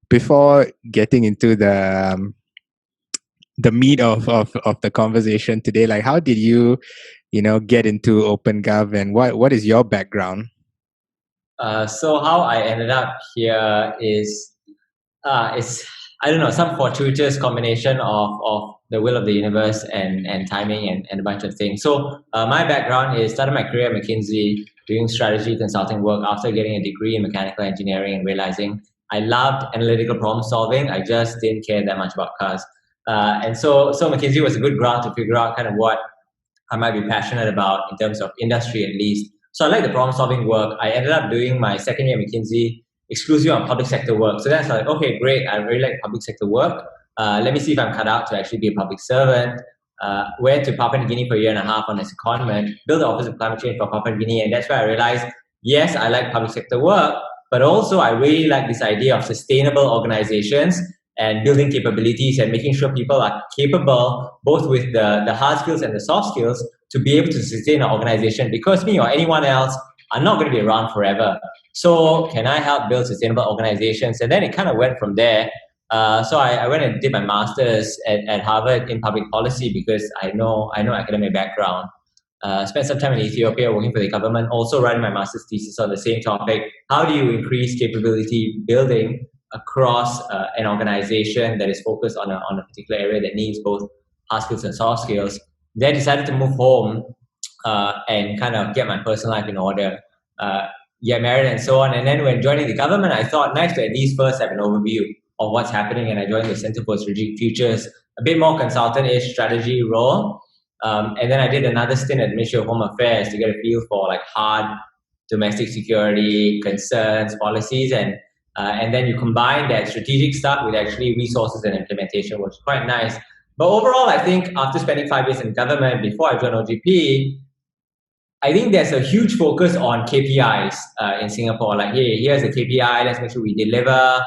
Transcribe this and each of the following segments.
before getting into the meat of the conversation today, like how did you, get into OpenGov, and what is your background? So how I ended up here is it's, I don't know, some fortuitous combination of the will of the universe and timing and a bunch of things. So my background is started my career at McKinsey doing strategy consulting work after getting a degree in mechanical engineering and realizing I loved analytical problem solving. I just didn't care that much about cars. And so McKinsey was a good ground to figure out kind of what I might be passionate about in terms of industry at least. So I like the problem solving work. I ended up doing my second year at McKinsey exclusive on public sector work. So that's like, okay, great. I really like public sector work. Let me see if I'm cut out to actually be a public servant. Went to Papua New Guinea for a year and a half on a secondment, built the Office of Climate Change for Papua New Guinea. And that's where I realized, yes, I like public sector work, but also I really like this idea of sustainable organizations and building capabilities and making sure people are capable both with the hard skills and the soft skills to be able to sustain an organization, because me or anyone else are not going to be around forever. So can I help build sustainable organizations? And then it kind of went from there. So I went and did my master's at Harvard in public policy because I know academic background. Spent some time in Ethiopia working for the government, also writing my master's thesis on the same topic. How do you increase capability building across an organization that is focused on a particular area that needs both hard skills and soft skills? Then decided to move home and kind of get my personal life in order, get married and so on. And then when joining the government, I thought nice to at least first have an overview of what's happening. And I joined the Center for Strategic Futures, a bit more consultant-ish strategy role. And then I did another stint at the Ministry of Home Affairs to get a feel for like hard domestic security concerns, policies, and then you combine that strategic stuff with actually resources and implementation, which is quite nice. But overall, I think after spending 5 years in government before I joined OGP, I think there's a huge focus on KPIs in Singapore. Like, hey, here's the KPI, let's make sure we deliver.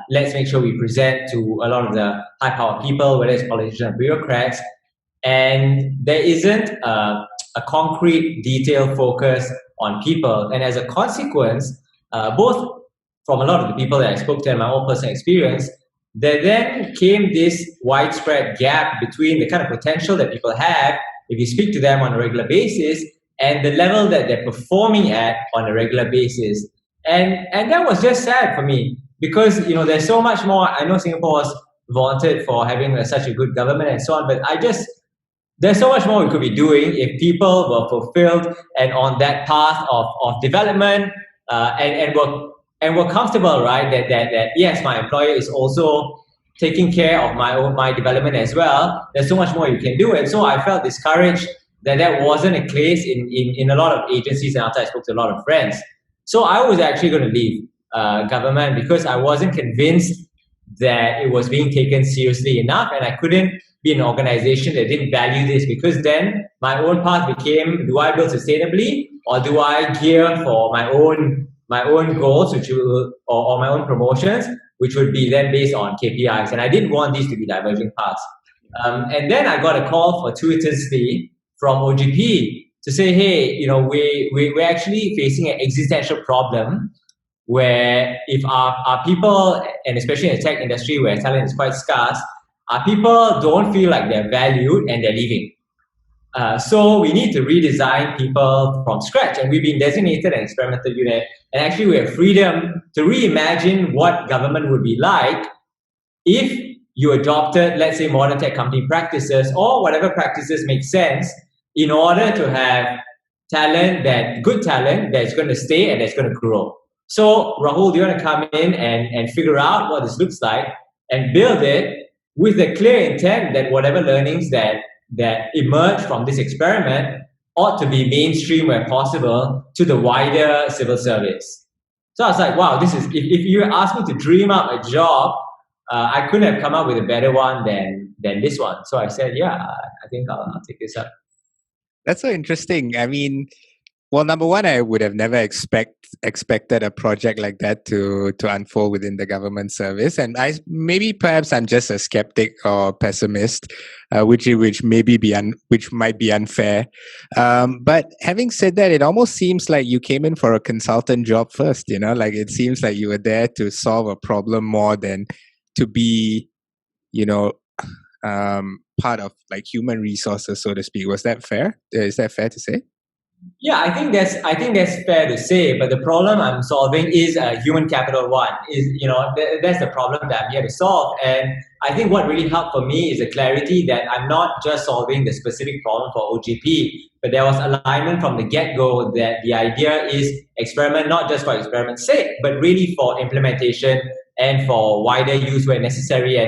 Let's make sure we present to a lot of the high-powered people, whether it's politicians or bureaucrats. And there isn't a concrete, detailed focus on people. And as a consequence, both from a lot of the people that I spoke to and my own personal experience, there then came this widespread gap between the kind of potential that people have if you speak to them on a regular basis and the level that they're performing at on a regular basis. And that was just sad for me because, there's so much more. I know Singapore was vaunted for having such a good government and so on, but there's so much more we could be doing if people were fulfilled and on that path of development and we're comfortable, right? That yes, my employer is also taking care of my development as well. There's so much more you can do, and so I felt discouraged that wasn't a case in a lot of agencies, and after I spoke to a lot of friends. So I was actually going to leave government because I wasn't convinced that it was being taken seriously enough, and I couldn't be an organization that didn't value this, because then my own path became, do I build sustainably or do I gear for my own goals, or my own promotions, which would be then based on KPIs. And I didn't want these to be diverging paths. And then I got a call fortuitously from OGP to say, hey, we're actually facing an existential problem where if our people, and especially in the tech industry where talent is quite scarce, our people don't feel like they're valued and they're leaving. So we need to redesign people from scratch, and we've been designated an experimental unit, and actually we have freedom to reimagine what government would be like if you adopted, let's say, modern tech company practices or whatever practices make sense in order to have good talent that's going to stay and that's going to grow. So Rahul, do you want to come in and figure out what this looks like and build it with the clear intent that whatever learnings that emerge from this experiment ought to be mainstream where possible to the wider civil service. So I was like, wow, this is, if you asked me to dream up a job, I couldn't have come up with a better one than this one. So I said, yeah, I think I'll take this up. That's so interesting. I mean, Well, number one, I would have never expected a project like that to unfold within the government service, and perhaps I'm just a skeptic or pessimist, which might be unfair. But having said that, it almost seems like you came in for a consultant job first. Like it seems like you were there to solve a problem more than to be, you know, part of like human resources, so to speak. Was that fair? Is that fair to say? Yeah, I think that's fair to say. But the problem I'm solving is human capital one. That's the problem that I'm here to solve. And I think what really helped for me is the clarity that I'm not just solving the specific problem for OGP, but there was alignment from the get-go that the idea is experiment not just for experiment's sake, but really for implementation and for wider use where necessary.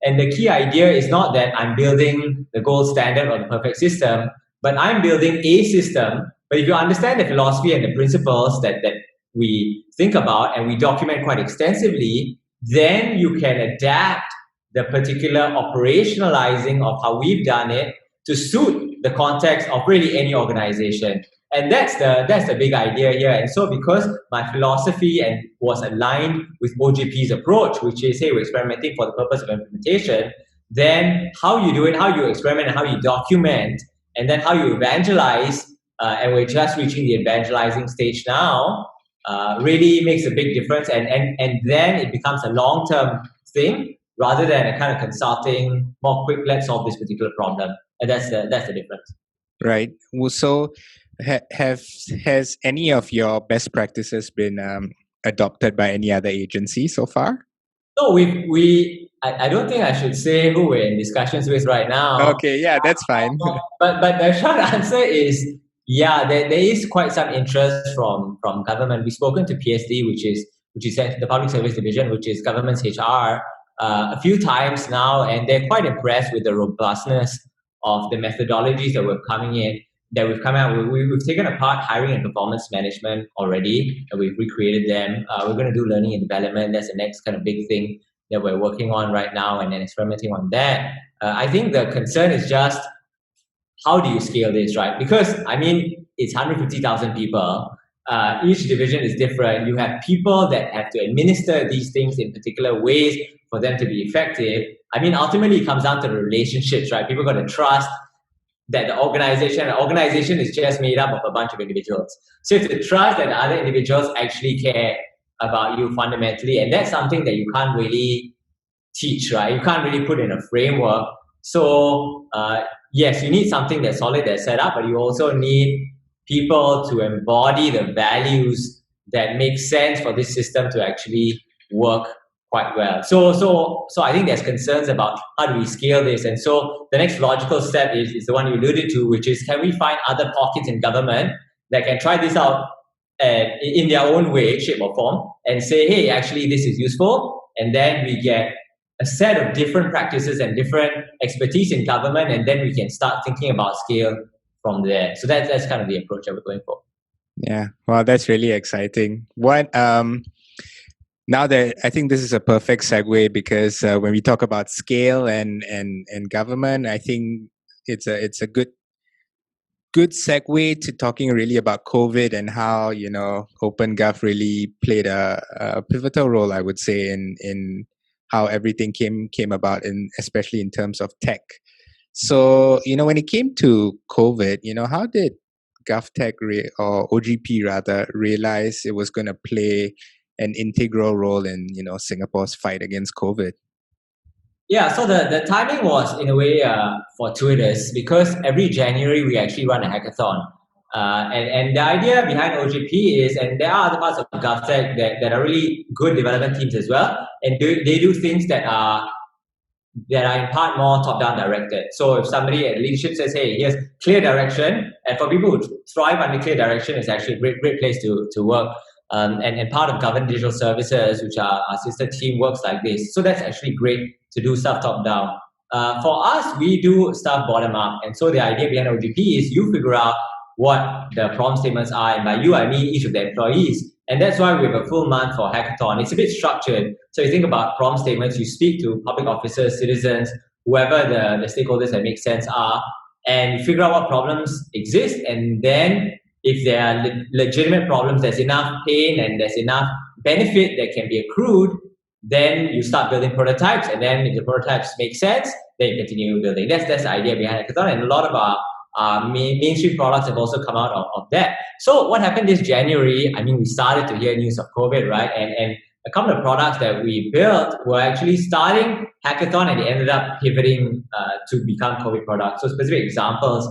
And the key idea is not that I'm building the gold standard or the perfect system, but I'm building a system. But if you understand the philosophy and the principles that we think about and we document quite extensively, then you can adapt the particular operationalizing of how we've done it to suit the context of really any organization. And that's the big idea here. And so because my philosophy was aligned with OGP's approach, which is, hey, we're experimenting for the purpose of implementation, then how you do it, how you experiment, and how you document, and then how you evangelize, and we're just reaching the evangelizing stage now, really makes a big difference. And then it becomes a long-term thing rather than a kind of consulting, more quick, let's solve this particular problem. And that's the difference. Right. Well, so has any of your best practices been adopted by any other agency so far? No, I don't think I should say who we're in discussions with right now. Okay, yeah, that's fine. But the short answer is, yeah, there is quite some interest from government. We've spoken to PSD, which is the Public Service Division, which is government's HR, a few times now, and they're quite impressed with the robustness of the methodologies that we've come out. We've taken apart hiring and performance management already, and we've recreated them. We're going to do learning and development. That's the next kind of big thing that we're working on right now and then experimenting on that. I think the concern is just, how do you scale this, right? Because, I mean, it's 150,000 people. Each division is different. You have people that have to administer these things in particular ways for them to be effective. I mean, ultimately, it comes down to the relationships, right? People got to trust that the organization is just made up of a bunch of individuals. So you have to trust that the other individuals actually care about you fundamentally. And that's something that you can't really teach, right? You can't really put in a framework. So, yes, you need something that's solid, that's set up, but you also need people to embody the values that make sense for this system to actually work quite well. So I think there's concerns about how do we scale this. And so the next logical step is the one you alluded to, which is, can we find other pockets in government that can try this out in their own way, shape or form, and say, hey, actually this is useful. And then we get a set of different practices and different expertise in government, and then we can start thinking about scale from there. So that's kind of the approach that we're going for. Yeah, well, that's really exciting. Now that I think this is a perfect segue, because when we talk about scale and government, I think it's a good segue to talking really about COVID and how OpenGov really played a pivotal role, I would say, in how everything came about, especially in terms of tech. So when it came to COVID, how did Gafftechs or OGP rather realize it was going to play an integral role in Singapore's fight against COVID? Yeah, so the timing was in a way fortuitous, because every January we actually run a hackathon. And the idea behind OGP is, and there are other parts of Gafftechs that are really good development teams as well, and they do things that are in part more top-down directed. So if somebody at leadership says, hey, here's clear direction, and for people who thrive under clear direction, it's actually a great place to work. And part of Government Digital Services, which are our sister team, works like this. So that's actually great to do stuff top-down. For us, we do stuff bottom-up. And so the idea behind OGP is you figure out what the problem statements are, and by you, I mean each of the employees. And that's why we have a full month for hackathon. It's a bit structured. So you think about problem statements, you speak to public officers, citizens, whoever the stakeholders that make sense are, and you figure out what problems exist, and then if there are legitimate problems, there's enough pain and there's enough benefit that can be accrued, then you start building prototypes, and then if the prototypes make sense, then you continue building. That's the idea behind Hackathon, and a lot of our mainstream products have also come out of that. So what happened this January, I mean, we started to hear news of COVID, right? And a couple of products that we built were actually starting Hackathon, and they ended up pivoting to become COVID products. So specific examples,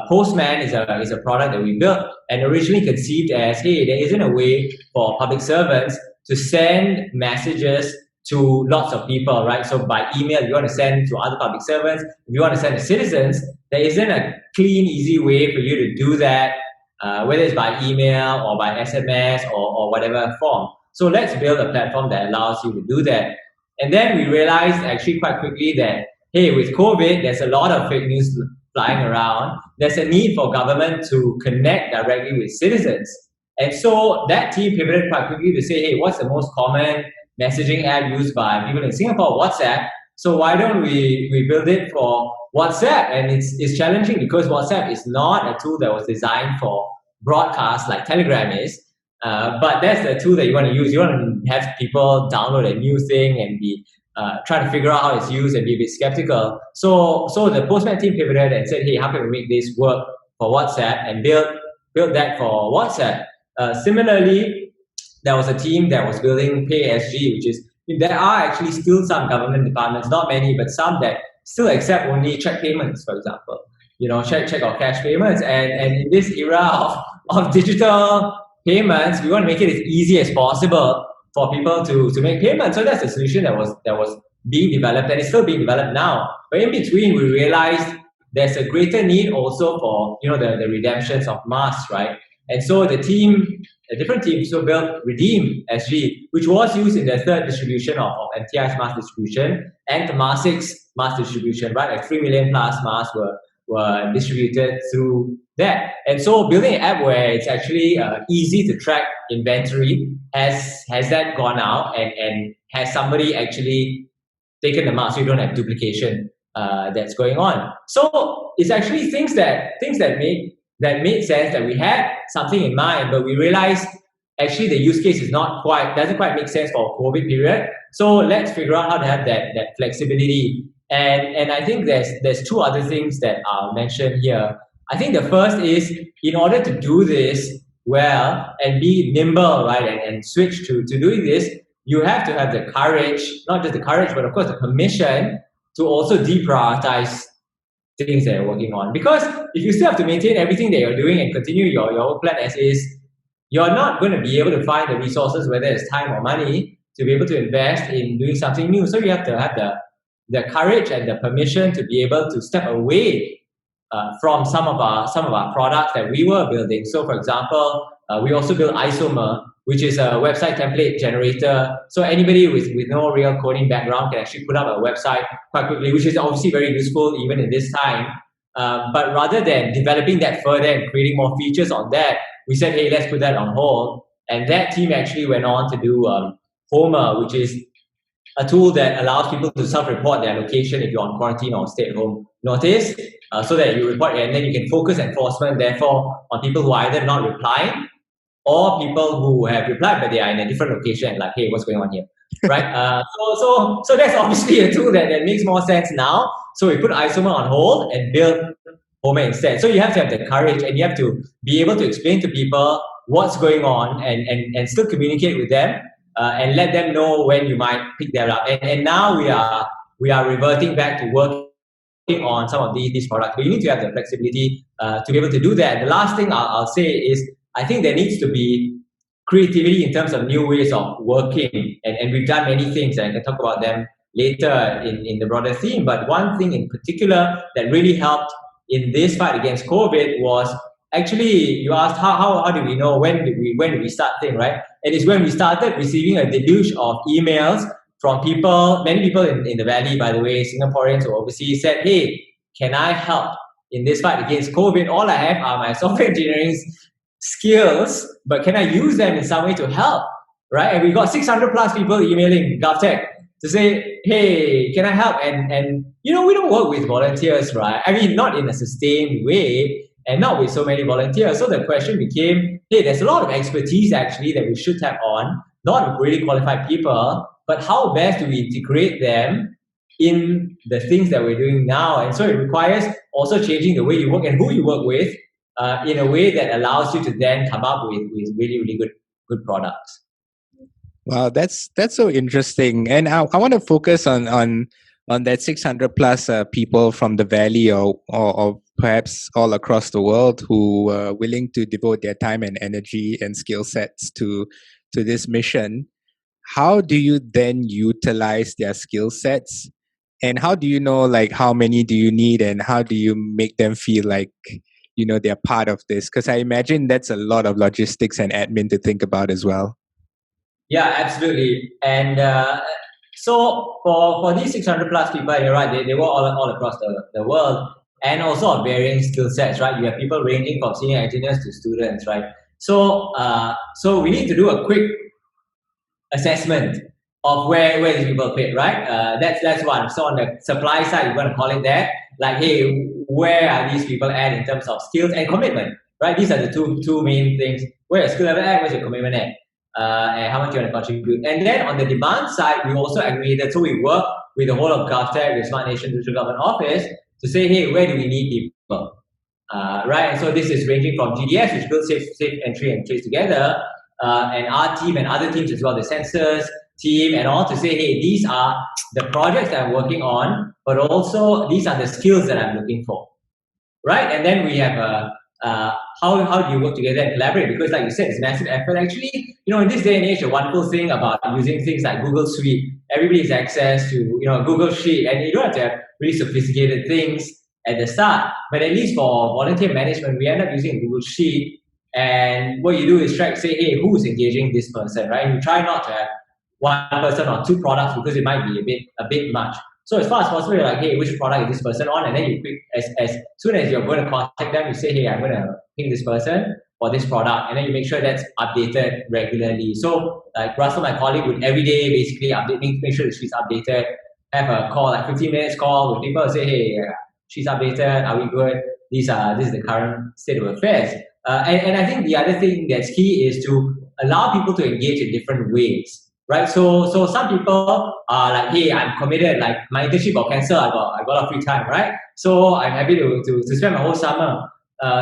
Postman is a product that we built and originally conceived as, hey, there isn't a way for public servants to send messages to lots of people, right? So by email, if you want to send to other public servants, if you want to send to citizens, there isn't a clean, easy way for you to do that, whether it's by email or by SMS or whatever form. So let's build a platform that allows you to do that. And then we realized actually quite quickly that, hey, with COVID, there's a lot of fake news flying around. There's a need for government to connect directly with citizens. And so that team pivoted quite quickly to say, hey, what's the most common messaging app used by people in Singapore? WhatsApp. So why don't we build it for WhatsApp? And it's challenging because WhatsApp is not a tool that was designed for broadcast like Telegram is. But that's the tool that you want to use. You want to have people download a new thing and be trying to figure out how it's used and be a bit skeptical. So the Postman team pivoted and said, hey, how can we make this work for WhatsApp, and build that for WhatsApp. Similarly, there was a team that was building PaySG, which is, there are actually still some government departments, not many, but some that still accept only check payments, for example. Check or cash payments. And in this era of digital payments, we want to make it as easy as possible for people to make payments. So that's a solution that was being developed, and it's still being developed now. But in between, we realized there's a greater need also for the redemptions of masks, right? And so a different team, so built Redeem SG, which was used in the third distribution of MTI's mask distribution, and Temasik's mask distribution, right? Like 3 million plus masks were distributed through that. And so building an app where it's actually easy to track inventory, has that gone out, and has somebody actually taken the mask so you don't have duplication that's going on. So it's actually things that made sense, that we had something in mind, but we realized actually the use case doesn't quite make sense for a COVID period. So let's figure out how to have that flexibility. And I think there's two other things that I'll mention here. I think the first is, in order to do this well and be nimble, right, and switch to doing this, you have to have the courage, not just the courage, but of course the permission to also deprioritize things that you're working on. Because if you still have to maintain everything that you're doing and continue your work plan as is, you're not going to be able to find the resources, whether it's time or money, to be able to invest in doing something new. So you have to have the courage and the permission to be able to step away from some of our products that we were building. So for example, we also built Isomer, which is a website template generator. So anybody with no real coding background can actually put up a website quite quickly, which is obviously very useful even in this time. But rather than developing that further and creating more features on that, we said, hey, let's put that on hold. And that team actually went on to do Homer, which is a tool that allows people to self-report their location if you're on quarantine or stay-at-home notice, so that you report, and then you can focus enforcement, therefore, on people who are either not replying or people who have replied but they are in a different location, like, hey, what's going on here, right? So that's obviously a tool that makes more sense now. So we put Isomer on hold and build Homer instead. So you have to have the courage, and you have to be able to explain to people what's going on and still communicate with them and let them know when you might pick that up. And now we are reverting back to working on some of these products. But you need to have the flexibility to be able to do that. The last thing I'll say is, I think there needs to be creativity in terms of new ways of working. And we've done many things, and I can talk about them later in the broader theme. But one thing in particular that really helped in this fight against COVID was, actually, you asked how do we know when did we start thing, right? And it's when we started receiving a deluge of emails from people, many people in the Valley, by the way, Singaporeans or overseas, said, hey, can I help in this fight against COVID? All I have are my software engineering skills, but can I use them in some way to help, right? And we got 600 plus people emailing Gafftechs to say, hey, can I help? And we don't work with volunteers, right? I mean, not in a sustained way, and not with so many volunteers. So the question became, hey, there's a lot of expertise actually that we should tap on, not really qualified people, but how best do we integrate them in the things that we're doing now? And so it requires also changing the way you work and who you work with in a way that allows you to then come up with really, really good products. Wow, that's so interesting. And I want to focus on that 600 plus people from the Valley or perhaps all across the world who are willing to devote their time and energy and skill sets to this mission. How do you then utilize their skill sets? And how do you know, like, how many do you need, and how do you make them feel like, they're part of this? Because I imagine that's a lot of logistics and admin to think about as well. Yeah, absolutely. And so for these 600 plus people, you're right, they were all across the world, and also of varying skill sets, right? You have people ranging from senior engineers to students, right? So we need to do a quick assessment of where these people fit, right? That's one. So on the supply side, you're going to call it that. Like, hey, where are these people at in terms of skills and commitment, right? These are the two main things. Where your skill level at, where's your commitment at? And how much you want to contribute. And then on the demand side, we also aggregated. So we work with the whole of Gafftechs, the Smart Nation Digital Government Office, to say, hey, where do we need people? Right? And so this is ranging from GDS, which builds safe entry and trace together, and our team and other teams as well, the sensors team and all, to say, hey, these are the projects that I'm working on, but also these are the skills that I'm looking for. Right? And then we have how do you work together and collaborate? Because like you said, it's massive effort. Actually, in this day and age, a wonderful thing about using things like Google Suite, everybody has access to, Google Sheet, and you don't have to have really sophisticated things at the start. But at least for volunteer management, we end up using Google Sheet. And what you do is track, say, hey, who's engaging this person, right? And you try not to have one person or two products because it might be a bit much. So as far as possible, you're like, hey, which product is this person on? And then you pick, as soon as you're going to contact them, you say, hey, I'm going to ping this person for this product. And then you make sure that's updated regularly. So like Russell, my colleague, would every day basically update, make sure the sheet's updated, have a call, like 15 minutes call with people, say, hey, she's updated, are we good? This is the current state of affairs. And I think the other thing that's key is to allow people to engage in different ways. Right, so some people are like, hey, I'm committed. Like my internship got cancelled. I got a lot of free time, right? So I'm happy to spend my whole summer.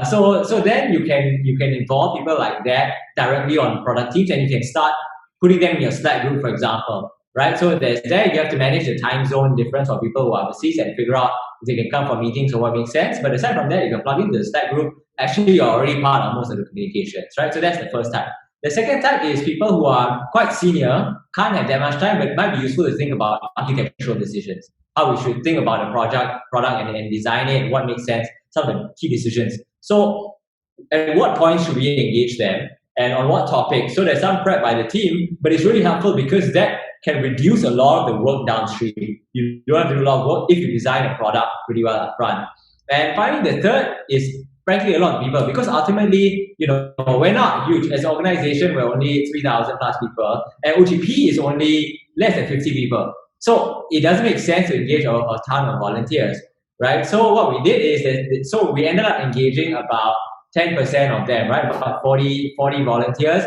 So then you can involve people like that directly on product teams, and you can start putting them in your Slack group, for example, right? So you have to manage the time zone difference for people who are overseas and figure out if they can come for meetings or what makes sense. But aside from that, you can plug into the Slack group. Actually, you're already part of most of the communications, right? So that's the first type. The second type is people who are quite senior, can't have that much time, but it might be useful to think about architectural decisions, how we should think about a product and design it, what makes sense, some of the key decisions. So at what point should we engage them and on what topic? So there's some prep by the team, but it's really helpful because that can reduce a lot of the work downstream. You don't have to do a lot of work if you design a product pretty well up front. And finally, the third is frankly a lot of people, because ultimately, we're not huge. As an organization, we're only 3,000 plus people, and OTP is only less than 50 people. So it doesn't make sense to engage a ton of volunteers, right? So what we did is so we ended up engaging about 10% of them, right? About 40 volunteers,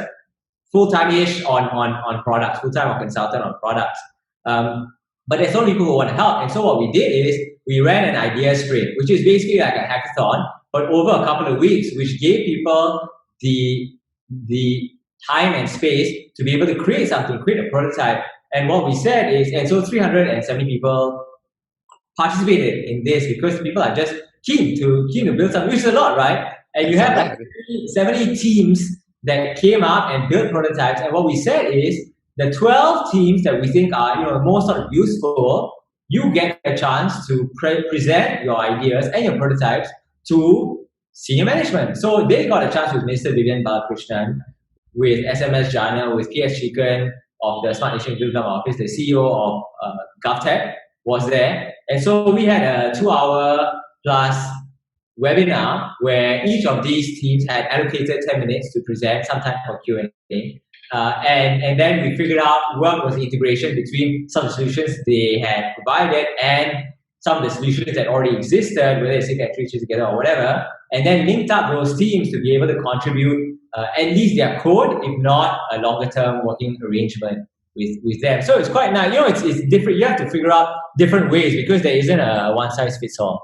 full-time-ish on products, full-time or consultant on products. But there's only people who want to help. And so what we did is we ran an idea sprint, which is basically like a hackathon, but over a couple of weeks, which gave people the time and space to be able to create something, create a prototype. And what we said is, and so 370 people participated in this because people are just keen to build something, which is a lot, right? And you have like 70 teams that came up and built prototypes. And what we said is the 12 teams that we think are most sort of useful, you get a chance to present your ideas and your prototypes to senior management. So they got a chance with Mr. Vivian Balakrishnan, with SMS Jana, with KS Chicken of the Smart Nation Digital Office, the CEO of Gafftechs was there. And so we had a 2-hour plus webinar where each of these teams had allocated 10 minutes to present, some time for Q&A. And then we figured out what was the integration between some of the solutions they had provided and some of the solutions that already existed, whether it's factories together or whatever, and then linked up those teams to be able to contribute at least their code, if not a longer term working arrangement with them. So it's quite nice. It's different. You have to figure out different ways because there isn't a one size fits all.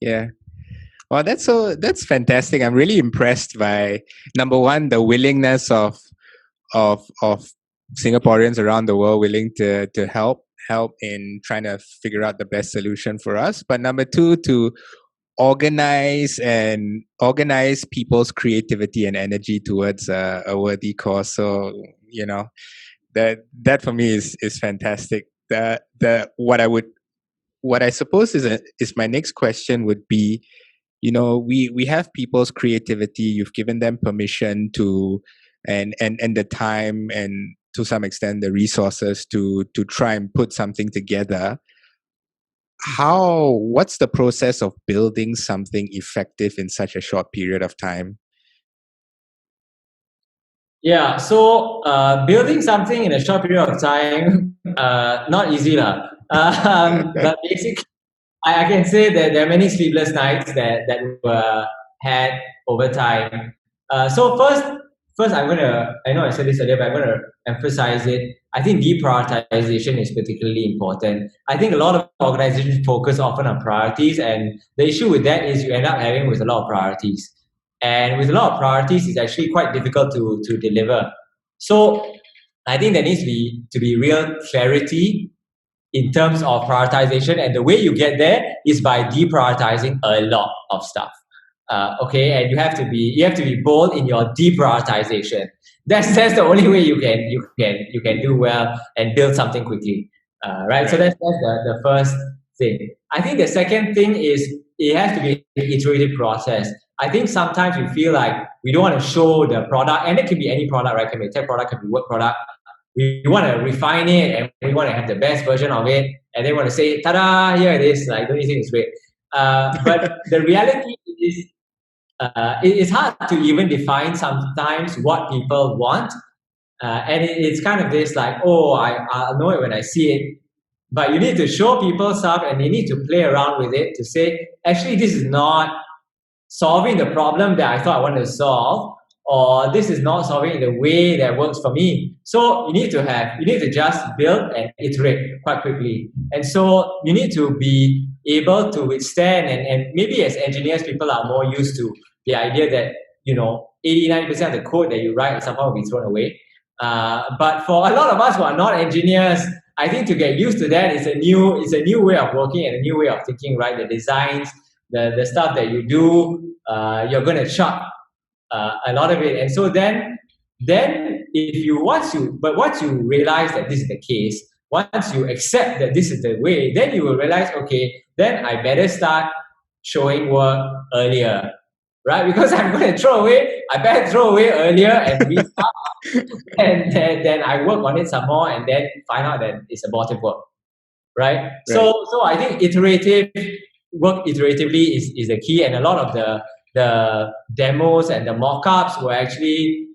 Yeah. Well, that's fantastic. I'm really impressed by, number one, the willingness of Singaporeans around the world willing to help in trying to figure out the best solution for us. But number two, to organize people's creativity and energy towards a worthy cause. So that for me is fantastic. What I suppose is my next question would be, we have people's creativity. You've given them permission to, and the time, and to some extent the resources to try and put something together. What's the process of building something effective in such a short period of time? Yeah, so building something in a short period of time, not easy lah. But basically, I can say that there are many sleepless nights that were had over time. So first, I know I said this earlier, but I'm gonna emphasize it. I think deprioritization is particularly important. I think a lot of organizations focus often on priorities, and the issue with that is you end up having with a lot of priorities. And with a lot of priorities, it's actually quite difficult to deliver. So I think there needs to be real clarity in terms of prioritization, and the way you get there is by deprioritizing a lot of stuff. And you have to be bold in your deprioritization. That's the only way you can do well and build something quickly. Right? So that's the first thing. I think the second thing is it has to be an iterative process. I think sometimes we feel like we don't want to show the product, and it can be any product, right? It can be a tech product, it can be work product. We want to refine it, and we want to have the best version of it, and they want to say, "Ta-da! Here it is." Like, don't you think it's great? But the reality is, it's hard to even define sometimes what people want, and it's kind of this like, "Oh, I'll know it when I see it." But you need to show people stuff, and they need to play around with it to say, "Actually, this is not solving the problem that I thought I wanted to solve, or this is not solving in the way that works for me." So you need to just build and iterate quite quickly. And so you need to be able to withstand, and maybe as engineers, people are more used to the idea that, 80-90% of the code that you write at some point will be thrown away. But for a lot of us who are not engineers, I think to get used to that is a new way of working and a new way of thinking, right? The designs, the stuff that you do, you're going to chuck a lot of it. And so then once you realize that this is the case, once you accept that this is the way, then you will realize, okay, then I better start showing work earlier, right? Because I'm going to throw away, I better throw away earlier and restart. And then I work on it some more and then find out that it's abortive work, right? So I think work iteratively is the key, and a lot of the demos and the mock-ups were actually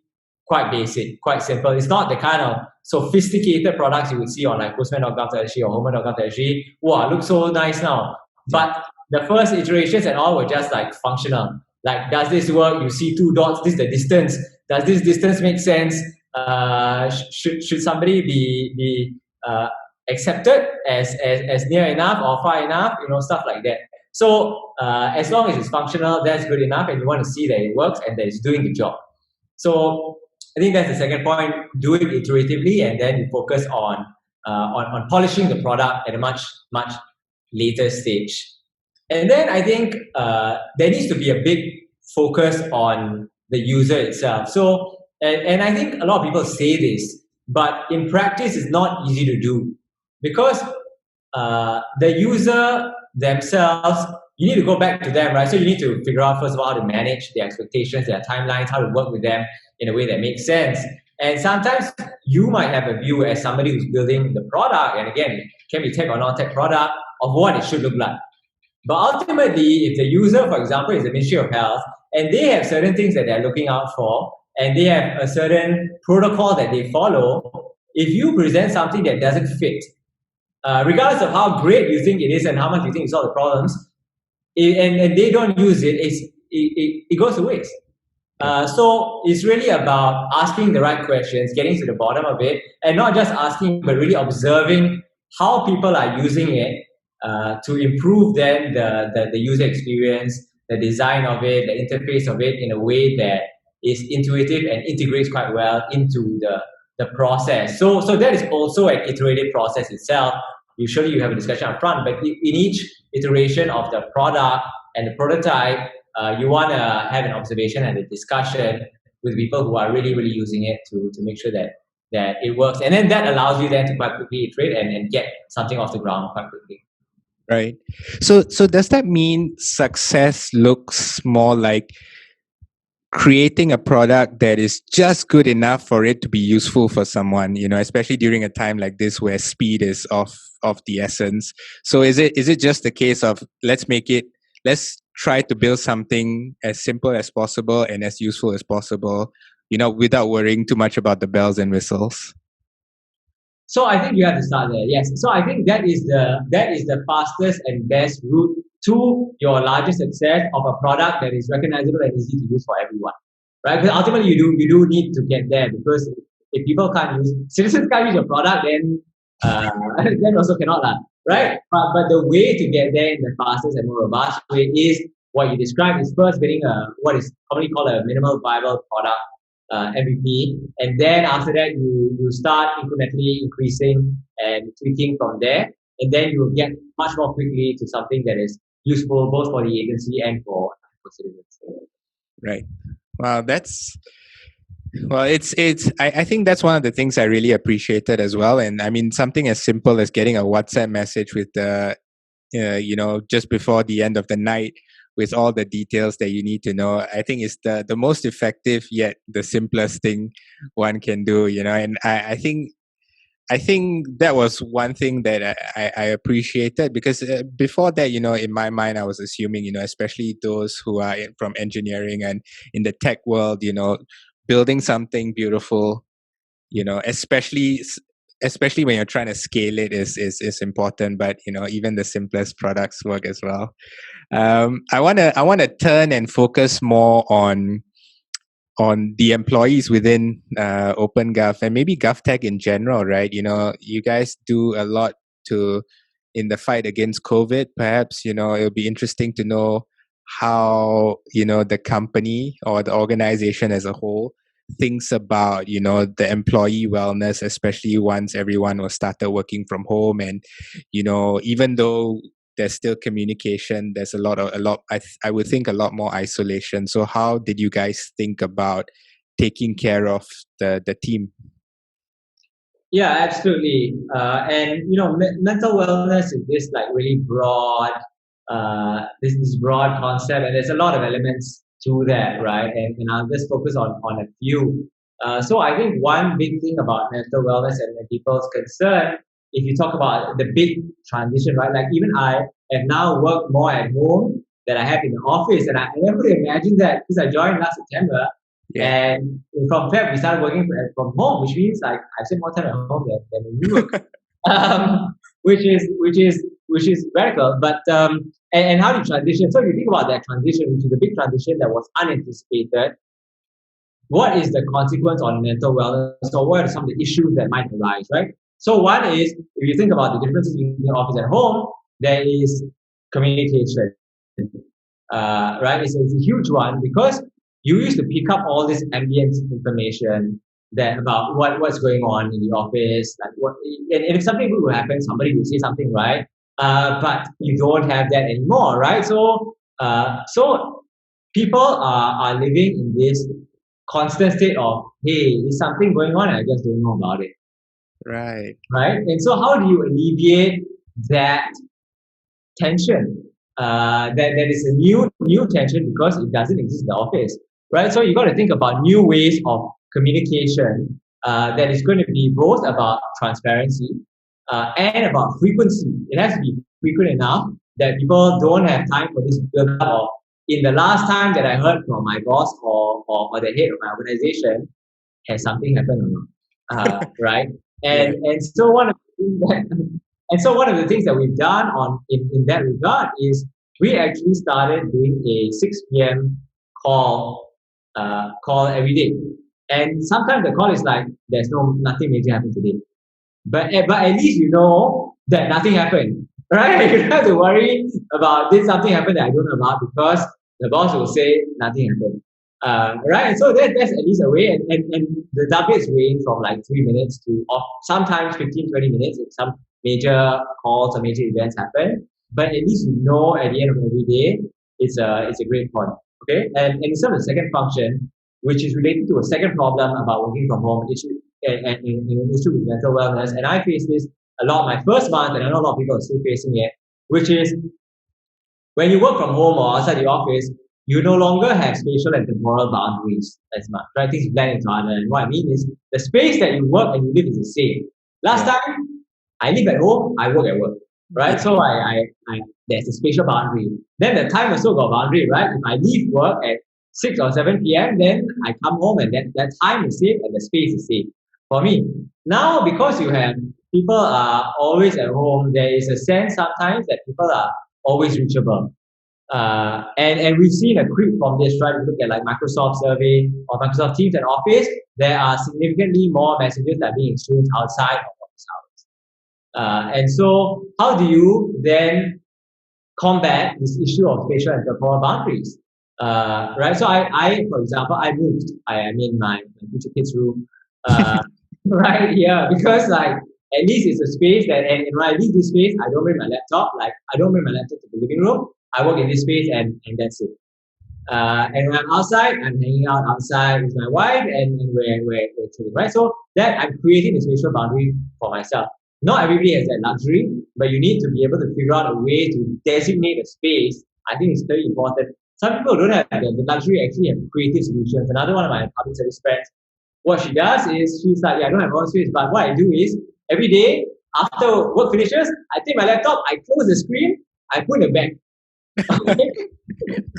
quite basic, quite simple. It's not the kind of sophisticated products you would see on like postman.gov.sg or homer.gov.sg. Wow, looks so nice now. But the first iterations and all were just like functional. Like, does this work? You see two dots, this is the distance. Does this distance make sense? Should somebody be accepted as near enough or far enough? Stuff like that. So as long as it's functional, that's good enough, and you want to see that it works and that it's doing the job. So I think that's the second point. Do it iteratively, and then you focus on polishing the product at a much later stage. And then I think there needs to be a big focus on the user itself. So and I think a lot of people say this, but in practice it's not easy to do, because the user themselves, you need to go back to them, right? So you need to figure out, first of all, how to manage their expectations, their timelines, how to work with them in a way that makes sense. And sometimes you might have a view as somebody who's building the product, and again, it can be tech or non-tech product, of what it should look like. But ultimately, if the user, for example, is the Ministry of Health, and they have certain things that they're looking out for, and they have a certain protocol that they follow, if you present something that doesn't fit, regardless of how great you think it is and how much you think you solve the problems, and they don't use it, it goes to waste. So it's really about asking the right questions, getting to the bottom of it, and not just asking, but really observing how people are using it to improve then the user experience, the design of it, the interface of it in a way that is intuitive and integrates quite well into the process. So that is also an iterative process itself. Usually you have a discussion up front, but in each iteration of the product and the prototype, you want to have an observation and a discussion with people who are really, really using it to make sure that it works. And then that allows you then to quite quickly iterate and get something off the ground quite quickly. Right. So does that mean success looks more like creating a product that is just good enough for it to be useful for someone, especially during a time like this where speed is of the essence? So is it just a case of let's try to build something as simple as possible and as useful as possible, without worrying too much about the bells and whistles? So I think you have to start there. Yes. So I think that is the fastest and best route to your largest success of a product that is recognizable and easy to use for everyone, right? Because ultimately you do need to get there, because if people citizens can't use your product, then then also cannot right? But the way to get there in the fastest and more robust way is what you described, is first getting what is commonly called a minimal viable product, MVP, and then after that you start incrementally increasing and tweaking from there, and then you will get much more quickly to something that is useful both for the agency and for citizens. Right. Wow, I think that's one of the things I really appreciated as well. And I mean, something as simple as getting a WhatsApp message with just before the end of the night with all the details that you need to know, I think is the most effective yet the simplest thing one can do, and I think that was one thing that I appreciated, because before that, in my mind, I was assuming, especially those who are from engineering and in the tech world, building something beautiful, especially when you're trying to scale it is important. But even the simplest products work as well. I wanna turn and focus more on the employees within OpenGov and maybe GovTech in general, right? You guys do a lot in the fight against COVID. Perhaps it'll be interesting to know how the company or the organization as a whole thinks about the employee wellness, especially once everyone was started working from home, and even though there's still communication, there's I would think a lot more isolation. So how did you guys think about taking care of the team? Yeah, absolutely. And mental wellness is this like really broad, this broad concept, and there's a lot of elements to that, right? And I'll just focus on a few. So I think one big thing about mental wellness and people's concern, if you talk about the big transition, right? Like even I have now worked more at home than I have in the office, and I never could imagine that, because I joined last September. Yeah. And from Feb, we started working from home, which means like I spend more time at home than in Rework, which is radical. But and how do you transition? So if you think about that transition, which is a big transition that was unanticipated, what is the consequence on mental wellness? So what are some of the issues that might arise, right? So one is, if you think about the differences between the office and home, there is communication, right? It's a huge one, because you used to pick up all this ambient information that about what's going on in the office, like and if something good will happen, somebody will say something, right? But you don't have that anymore, right? So people are living in this constant state of, hey, is something going on and I just don't know about it. Right. Right? And so how do you alleviate that tension? That is a new tension, because it doesn't exist in the office. Right? So you got to think about new ways of communication that is going to be both about transparency and about frequency. It has to be frequent enough that people don't have time for this build up of, in the last time that I heard from my boss or the head of my organization, has something happened or not? Right? And so one of the things And so one of the things that we've done in that regard is we actually started doing a 6 p.m. call every day. And sometimes the call is like, there's nothing major happened today. But at least you know that nothing happened, right? You don't have to worry about did something happen that I don't know about, because the boss will say nothing happened. Right? And so that's at least a way. And the targets range from like 3 minutes to sometimes 15, 20 minutes if some major calls or major events happen. But at least you know at the end of every day, it's a great point. Okay? And in terms of the second function, which is related to a second problem about working from home, and an issue with mental wellness. And I faced this a lot my first month, and I know a lot of people are still facing it, which is when you work from home or outside the office, you no longer have spatial and temporal boundaries as much, right? Things blend into other. And what I mean is the space that you work and you live is the same. Last time, I live at home, I work at work, right? So I there's a spatial boundary. Then the time also got boundary, right? If I leave work at 6 or 7 p.m., then I come home and that time is safe and the space is safe for me. Now, because you have people are always at home, there is a sense sometimes that people are always reachable. And we've seen a creep from this, right? We look at like Microsoft survey or Microsoft Teams and Office, there are significantly more messages that are being exchanged outside of office hours. And so how do you then combat this issue of spatial and temporal boundaries? Right? So I, for example, I moved. I'm in my future kids' room, right here, because like at least it's a space that, and when I leave this space, I don't bring my laptop. Like I don't bring my laptop to the living room. I work in this space and that's it. And when I'm outside, I'm hanging out outside with my wife and we're chilling, right? So that I'm creating a spatial boundary for myself. Not everybody has that luxury, but you need to be able to figure out a way to designate a space. I think it's very important. Some people don't have the luxury, actually have creative solutions. Another one of my public service friends, what she does is she's like, yeah, I don't have one space, but what I do is every day after work finishes, I take my laptop, I close the screen, I put in a bag. Okay?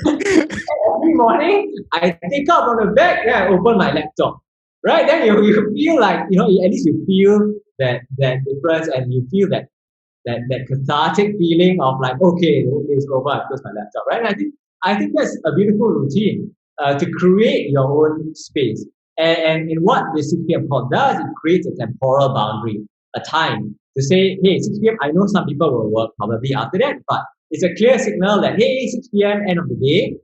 Every morning, I take out from the bag, then I open my laptop. Right? Then you feel like, at least you feel that difference and you feel that cathartic feeling of like, okay, the whole day is over, I close my laptop. Right? And I think that's a beautiful routine to create your own space. And in what the 6 p.m. call does, it creates a temporal boundary, a time to say, hey, 6 p.m., I know some people will work probably after that, but it's a clear signal that, hey, 6 p.m., end of the day.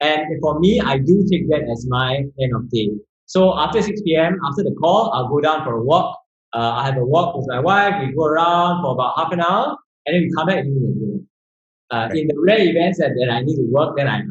And for me, I do take that as my end of day. So after 6 p.m., after the call, I'll go down for a walk. I have a walk with my wife. We go around for about half an hour, and then we come back and do it again. In the rare events that I need to work, then I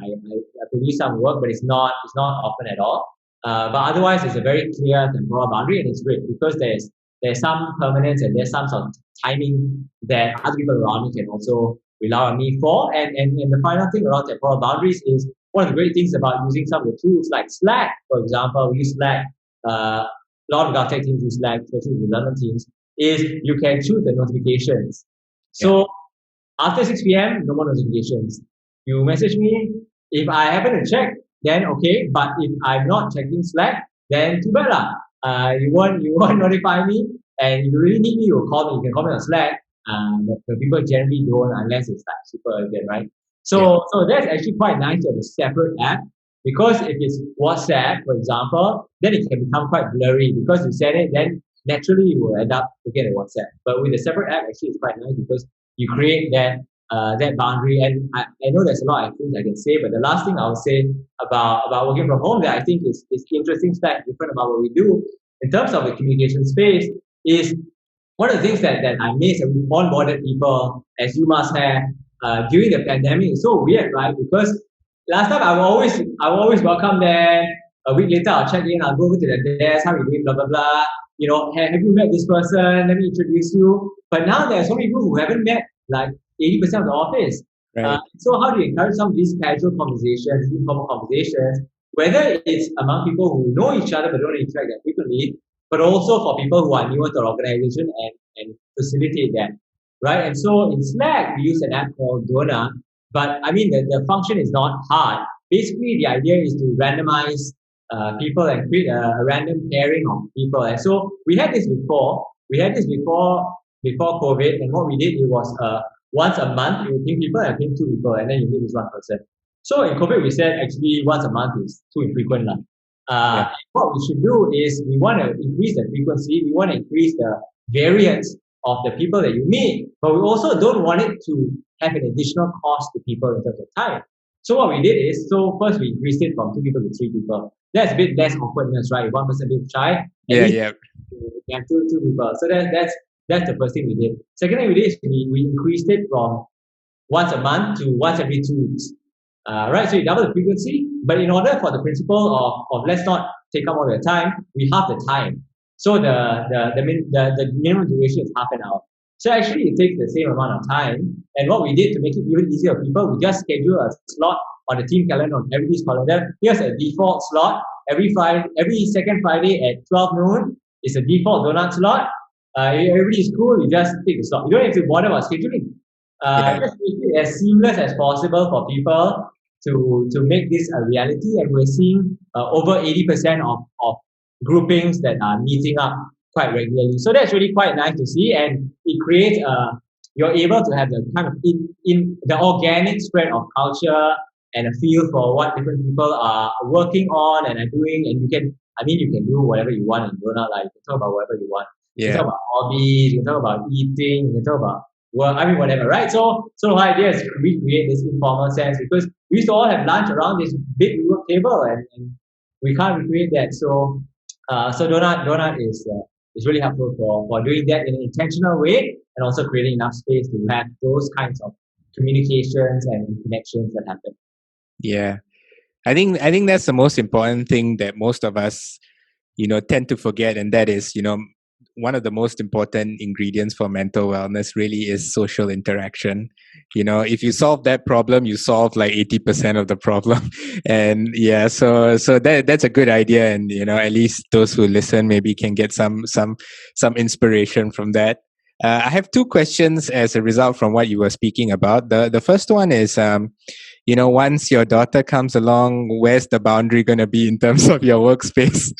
produce some work, but it's not often at all. But otherwise, it's a very clear temporal boundary, and it's great because there's some permanence and there's some sort of timing that other people around me can also rely on me for. And the final thing around temporal boundaries is one of the great things about using some of the tools like Slack, for example. We use Slack. A lot of Gafftechs teams use Slack, especially development teams, is you can choose the notifications. So after 6 p.m., no more notifications. You message me. If I happen to check, then okay. But if I'm not checking Slack, then too bad lah. You won't notify me. And if you really need me, you'll call me. You can call me on Slack. But people generally don't unless it's like super urgent, right? So that's actually quite nice to have a separate app, because if it's WhatsApp, for example, then it can become quite blurry because you send it, then naturally you will end up looking at WhatsApp. But with a separate app, actually it's quite nice because you create that boundary. And I know there's a lot of things I can say, but the last thing I'll say about working from home that I think is interesting, different about what we do in terms of the communication space is one of the things that I miss, and we onboarded people, as you must have, during the pandemic. It's so weird, right? Because last time I will always welcome them. A week later, I'll check in. I'll go over to the desk. How are you doing? Blah blah blah. Have you met this person? Let me introduce you. But now there are so many people who haven't met like 80% of the office. Right. So how do you encourage some of these casual conversations, informal conversations, whether it's among people who know each other but don't interact that frequently, but also for people who are newer to our organization and facilitate that, right? And so in Slack, we use an app called Dona, but I mean, the function is not hard. Basically, the idea is to randomize people and create a random pairing of people. And so we had this before before COVID, and what we did, it was once a month you ping people and ping two people, and then you meet this one person. So in COVID, we said actually once a month is too infrequent. What we should do is we want to increase the frequency, we want to increase the variance of the people that you meet, but we also don't want it to have an additional cost to people in terms of time. So what we did is, so first we increased it from 2 people to 3 people. That's a bit less awkwardness, right? If one person being shy, Yeah, yeah. we have two people. So that's the first thing we did. Second thing we did is we increased it from once a month to once every 2 weeks. Right, so you double the frequency, but in order for the principle of let's not take up all your time, we halve the time. So the minimum duration is half an hour. So actually it takes the same amount of time. And what we did to make it even easier for people, we just schedule a slot on the team calendar, on everybody's calendar. Here's a default slot. Every second Friday at 12 noon is a default donut slot. Everybody's cool, you just take the slot. You don't have to bother about scheduling. Just make it as seamless as possible for people to make this a reality, and we're seeing over 80% of groupings that are meeting up quite regularly. So that's really quite nice to see, and it creates you're able to have the kind of in the organic spread of culture and a feel for what different people are working on and are doing, and you can do whatever you want in Donut. Like you can talk about whatever you want. You can talk about hobbies, you can talk about eating, you can talk about whatever, right? So the idea is to recreate this informal sense, because we used to all have lunch around this big Rework table, and we can't recreate that. So Donut is really helpful for doing that in an intentional way, and also creating enough space to have those kinds of communications and connections that happen. Yeah, I think that's the most important thing that most of us, tend to forget, and that is, one of the most important ingredients for mental wellness really is social interaction. If you solve that problem, you solve like 80% of the problem. And yeah, so that's a good idea. And, at least those who listen maybe can get some inspiration from that. I have 2 questions as a result from what you were speaking about. The first one is, once your daughter comes along, where's the boundary going to be in terms of your workspace?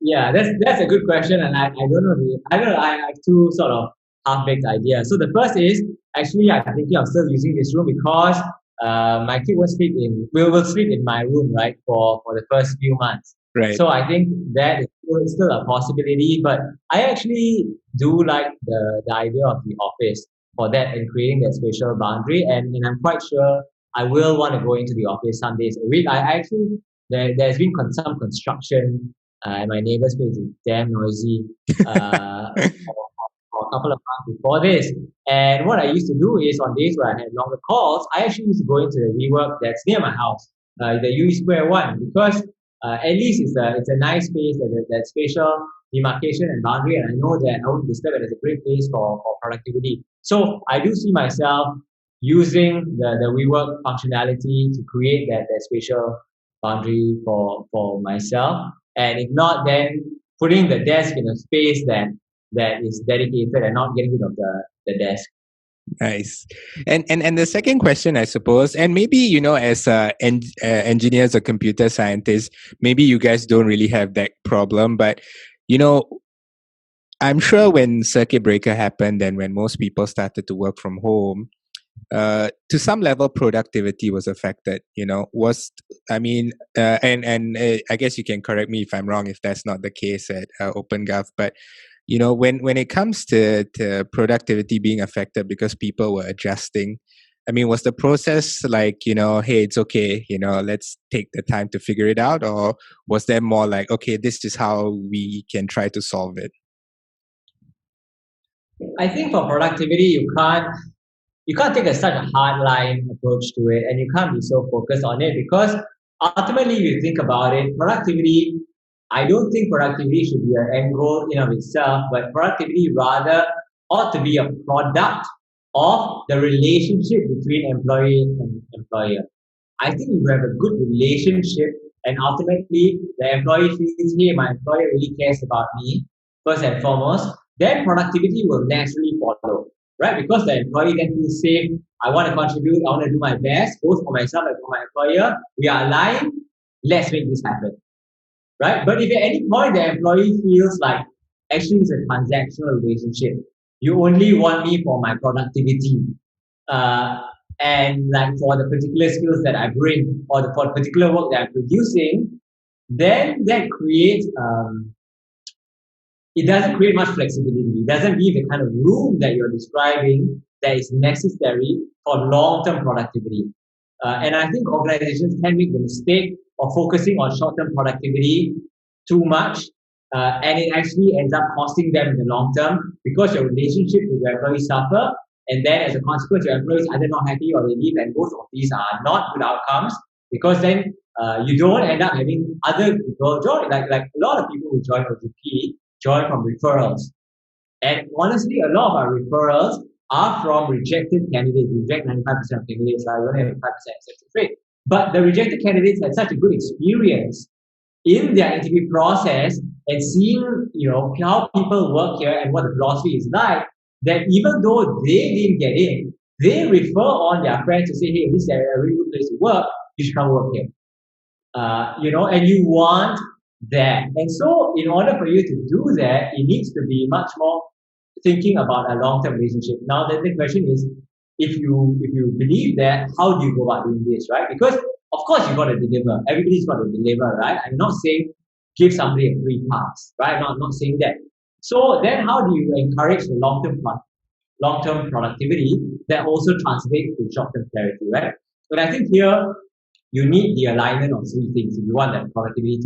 Yeah, that's a good question, and I don't know. I have 2 sort of half-baked ideas. So the first is actually I'm thinking of still using this room because my kid will sleep in my room, right, for the first few months. Right. So I think that is still a possibility, but I actually do like the idea of the office for that and creating that spatial boundary, and I'm quite sure I will want to go into the office some days a week. I actually there's been some construction. And my neighbor's place is damn noisy for a couple of months before this. And what I used to do is on days where I had longer calls, I actually used to go into the Rework that's near my house, the UE Square one, because at least it's a nice space, that spatial demarcation and boundary, and I know that I won't disturb it. It's a great place for productivity. So I do see myself using the Rework functionality to create that spatial boundary for myself. And if not, then putting the desk in a space that is dedicated and not getting rid of the desk. Nice. And the second question, I suppose, and maybe, as engineers or computer scientists, maybe you guys don't really have that problem, but, I'm sure when circuit breaker happened and when most people started to work from home, to some level, productivity was affected. I guess you can correct me if I'm wrong if that's not the case at OpenGov. But when it comes to productivity being affected because people were adjusting, was the process like, hey, it's okay, let's take the time to figure it out, or was there more like, okay, this is how we can try to solve it? I think for productivity, you can't take such a hard line approach to it, and you can't be so focused on it, because ultimately, if you think about it, productivity, I don't think productivity should be an end goal in of itself, but productivity rather ought to be a product of the relationship between employee and employer. I think if you have a good relationship, and ultimately the employee feels, hey, my employer really cares about me, first and foremost, then productivity will naturally follow. Right? Because the employee then feels safe, I want to contribute, I want to do my best, both for myself and for my employer. We are aligned, let's make this happen. Right? But if at any point the employee feels like actually it's a transactional relationship. You only want me for my productivity. Uh, and like for the particular skills that I bring or for the particular work that I'm producing, then that creates it doesn't create much flexibility. It doesn't give the kind of room that you're describing that is necessary for long-term productivity. And I think organizations can make the mistake of focusing on short-term productivity too much, and it actually ends up costing them in the long term because your relationship with your employees suffer, and then as a consequence, your employees either not happy or they leave, and both of these are not good outcomes because then you don't end up having other people join. Like a lot of people who join OGP join from referrals. And honestly, a lot of our referrals are from rejected candidates. We reject 95% of candidates, right? We only have 5% acceptance rate. But the rejected candidates had such a good experience in their interview process and seeing, how people work here and what the philosophy is like, that even though they didn't get in, they refer on their friends to say, hey, this is a really good place to work. You should come work here. And you want that. And so in order for you to do that, it needs to be much more thinking about a long-term relationship. Now, the question is, if you believe that, how do you go about doing this, right? Because of course you got to deliver. Everybody's got to deliver, right? I'm not saying give somebody a free pass, right? I'm not saying that. So then, how do you encourage the long-term productivity that also translates to short-term clarity, right? But I think here you need the alignment of three things if you want that productivity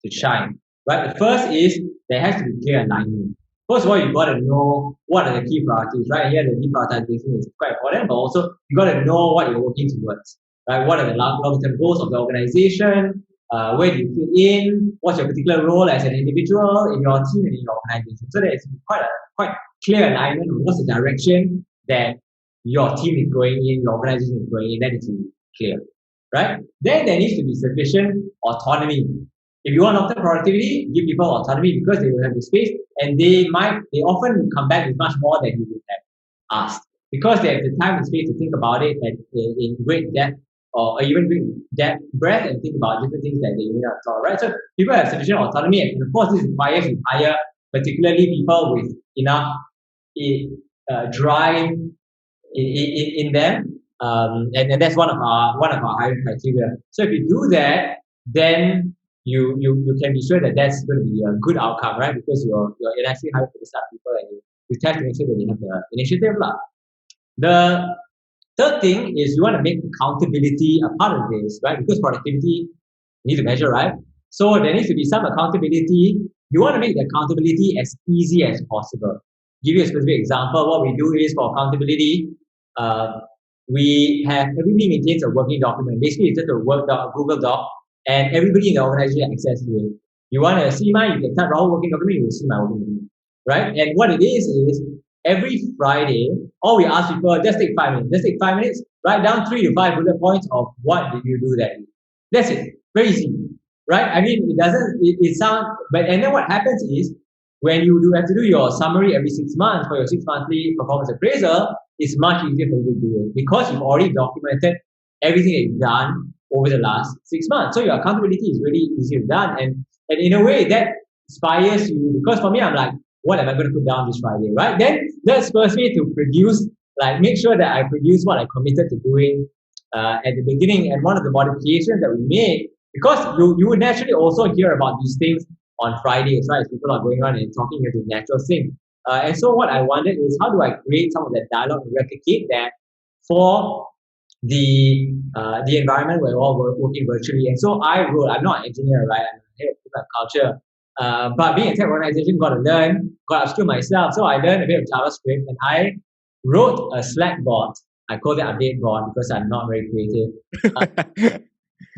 to shine, right? The first is there has to be clear alignment. First of all, you've got to know what are the key priorities, right? Here, the deprioritization is quite important, but also you've got to know what you're working towards, right? What are the long-term goals of the organization? Where do you fit in? What's your particular role as an individual in your team and in your organization? So there's quite clear alignment on what's the direction that your team is going in, your organization is going in. That is clear, right? Then there needs to be sufficient autonomy. If you want long-term productivity, give people autonomy because they will have the space and they often come back with much more than you would have asked because they have the time and space to think about it in great depth or even great depth, breadth and think about different things that they may not thought, right? So people have sufficient autonomy and of course this requires you hire particularly people with enough drive in them. And that's one of our hiring criteria. So if you do that, then you can be sure that that's going to be a good outcome, right? Because you're actually hiring for the staff people and you tend to make sure that they have the initiative. The third thing is you want to make accountability a part of this, right? Because productivity you need to measure, right? So there needs to be some accountability. You want to make the accountability as easy as possible. Give you a specific example. What we do is for accountability, we have everybody maintains a working document. Basically, it's just a Google Doc, and everybody in the organization has access to it. You want to see mine, you can type Rahul working document, you will see my working document, right? And what it is every Friday, all we ask people, just take 5 minutes. Just take 5 minutes, write down 3 to 5 bullet points of what did you do that week. That's it. Very easy, right? I mean, it sounds, and then what happens is, when you have to do your summary every 6 months for your 6-monthly performance appraisal, it's much easier for you to do it because you've already documented everything that you've done over the last 6 months. So your accountability is really easier done. And in a way that inspires you because for me, I'm like, what am I going to put down this Friday, right? Then that spurs me to produce, make sure that I produce what I committed to doing at the beginning. And one of the modifications that we made, because you would naturally also hear about these things on Fridays, right? People are going around and talking as a natural thing. And so what I wondered is how do I create some of that dialogue and replicate that for the environment where we're all working virtually. And so I'm not an engineer, right? I'm a head of culture. But being a tech organization, got to upskill myself. So I learned a bit of JavaScript and I wrote a Slack bot. I call it update bot because I'm not very creative.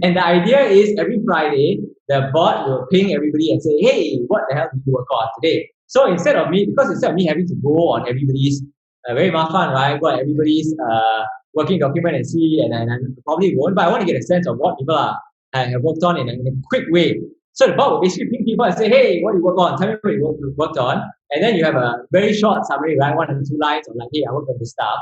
And the idea is every Friday, the bot will ping everybody and say, hey, what the hell did you work on today? So instead of me having to go on everybody's, very fun, right? Go on everybody's working document and see, and I probably won't, but I want to get a sense of what people have worked on in a quick way. So the bot will basically ping people and say, hey, what do you work on? Tell me what you worked on. And then you have a very short summary, right? 1 or 2 lines of hey, I worked on this stuff.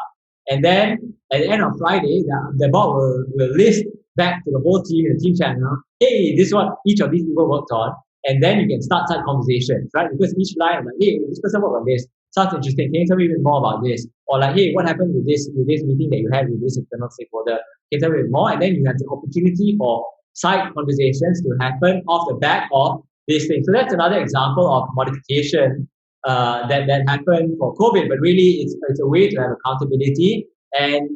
And then at the end of Friday, the bot will list back to the whole team in the team channel, hey, this is what each of these people worked on. And then you can start conversations, right? Because each line, I'm like, hey, this person worked on this. Sounds interesting. Can you tell me a bit more about this? Or like, hey, what happened with this meeting that you had with this external stakeholder? Can you tell me a bit more? And then you have the opportunity for side conversations to happen off the back of this thing. So that's another example of modification that happened for COVID. But really, it's a way to have accountability and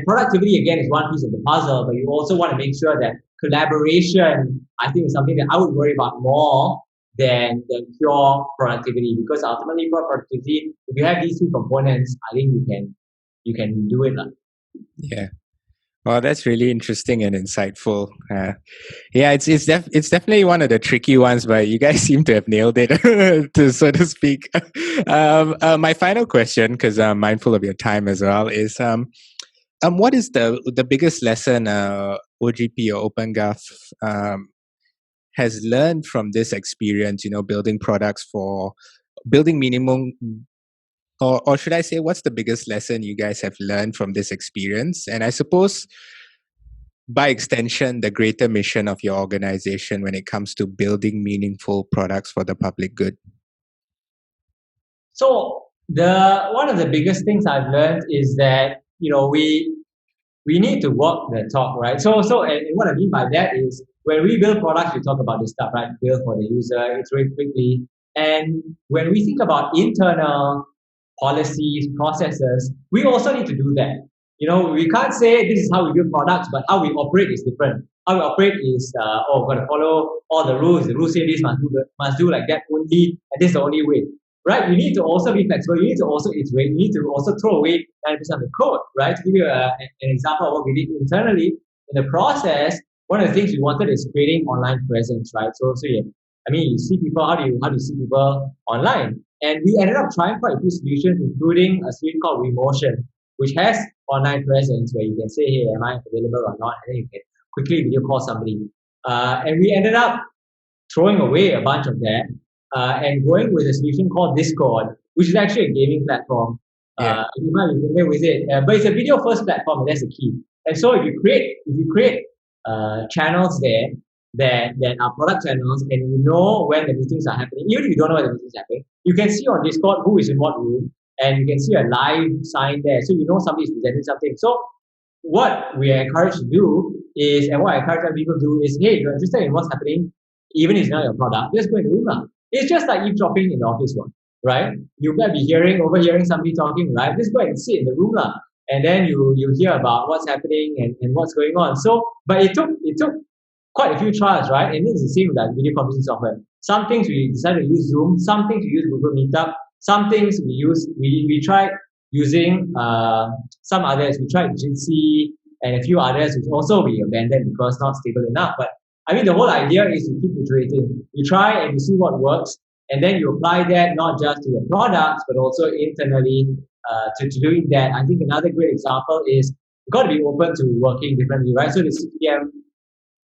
productivity again is one piece of the puzzle. But you also want to make sure that collaboration, I think, is something that I would worry about more than pure productivity, because ultimately pure productivity, if you have these two components, I think you can do it. Yeah. Well, that's really interesting and insightful. Yeah, it's definitely one of the tricky ones, but you guys seem to have nailed it, to so to speak. My final question, because I'm mindful of your time as well, is what is the biggest lesson OGP or OpenGov has learned from this experience? Building products for building minimum. Or should I say, what's the biggest lesson you guys have learned from this experience? And I suppose, by extension, the greater mission of your organization when it comes to building meaningful products for the public good. So one of the biggest things I've learned is that we need to walk the talk, right? And what I mean by that is when we build products, we talk about this stuff, right? Build for the user, iterate quickly. And when we think about internal policies, processes, we also need to do that. We can't say this is how we build products, but how we operate is different. How we operate is, we're going to follow all the rules. The rules say this must do like that only, and this is the only way. Right? You need to also be flexible. You need to also iterate. You need to also throw away 90% of the code, right? To give you an example of what we did internally in the process, one of the things we wanted is creating online presence, right? So yeah, you see people. How do you see people online? And we ended up trying quite a few solutions, including a solution called Remotion, which has online presence where you can say, hey, am I available or not? And then you can quickly video call somebody. And we ended up throwing away a bunch of that and going with a solution called Discord, which is actually a gaming platform. You might be familiar with it, but it's a video first platform, and that's the key. And so if you create channels there that are product channels, and you know when the meetings are happening, even if you don't know when the meetings are happening, you can see on Discord who is in what room, and you can see a live sign there, so you know somebody is presenting something. So what we are encouraged to do is, and what I encourage other people to do is, hey, if you're interested in what's happening, even if it's not your product, let's go in the room now. It's just like eavesdropping in the office one, right? You might be overhearing somebody talking, right? Just go ahead and sit in the room now. And then you hear about what's happening and what's going on. So, but it took quite a few trials, right? And it's the same with that video conferencing software. Some things we decided to use Zoom, some things we use Google Meetup, some things we tried using some others. We tried Jitsi and a few others, which also we abandoned because not stable enough. But the whole idea is to keep iterating. You try and you see what works, and then you apply that not just to your products, but also internally to doing that. I think another great example is you've got to be open to working differently, right? So the 6 p.m.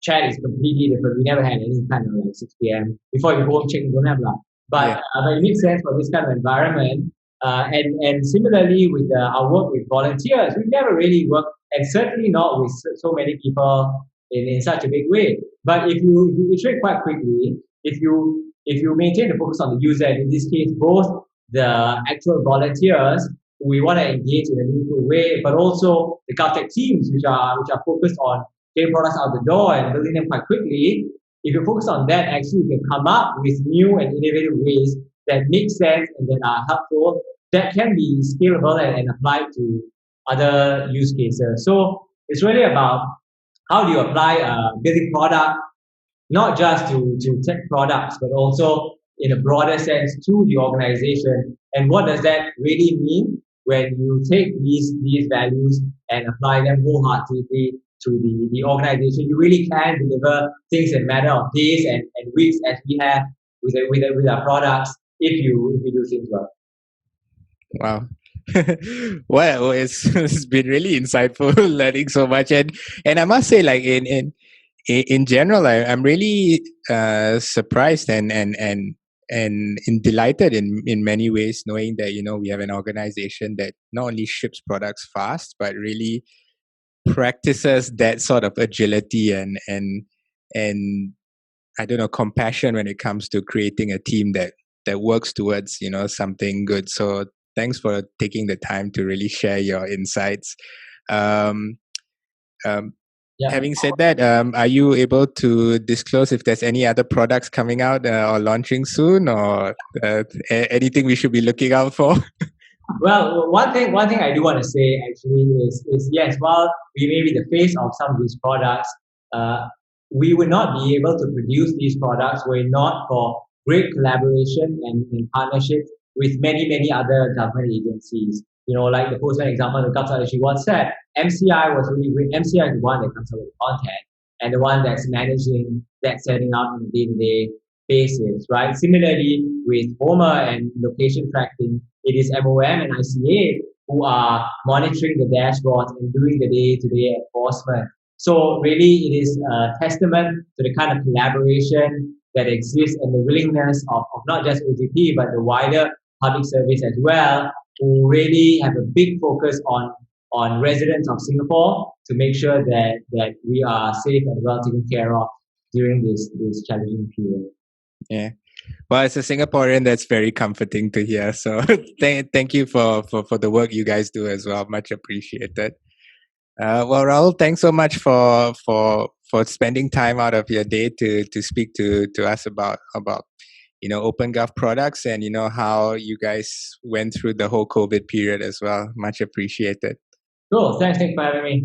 chat is completely different. We never had any kind of like 6 p.m. Before you home check, you don't have that. But it makes sense for this kind of environment. And similarly with our work with volunteers, we've never really worked, and certainly not with so many people in such a big way. But if you iterate quite quickly, if you maintain the focus on the user, and in this case both the actual volunteers who we want to engage in a meaningful way, but also the Gafftechs teams which are focused on getting products out the door and building them quite quickly, if you focus on that, actually you can come up with new and innovative ways that make sense and that are helpful, that can be scalable and applied to other use cases. So it's really about how do you apply building product, not just to tech products, but also in a broader sense to the organization. And what does that really mean when you take these values and apply them wholeheartedly to the organization? You really can deliver things in a matter of days and weeks, as we have with our products, if you do things well. Wow. Well, it's been really insightful learning so much, and I must say, like in general, I'm really surprised and delighted in many ways, knowing that we have an organization that not only ships products fast, but really practices that sort of agility and I don't know, compassion when it comes to creating a team that works towards, something good. So thanks for taking the time to really share your insights. Um, um, Yeah. Having said that, are you able to disclose if there's any other products coming out or launching soon, or anything we should be looking out for? Well, one thing I do want to say actually is yes, while we may be the face of some of these products, uh, we would not be able to produce these products were it not for great collaboration and partnership with many other government agencies. Like the postman example, the Gafftechs actually once said, MCI was really great. MCI is the one that comes up with content and the one that's managing that setting up on a day-to-day basis, right? Similarly, with Homer and location tracking, it is MOM and ICA who are monitoring the dashboards and doing the day-to-day enforcement. So really, it is a testament to the kind of collaboration that exists and the willingness of not just OGP, but the wider public service as well, who really have a big focus on residents of Singapore to make sure that we are safe and well taken care of during this challenging period. Yeah. Well, as a Singaporean, that's very comforting to hear. So thank you for the work you guys do as well. Much appreciated. Well, Rahul, thanks so much for spending time out of your day to speak to us about OpenGov products and how you guys went through the whole COVID period as well. Much appreciated. Cool. Thanks for having me.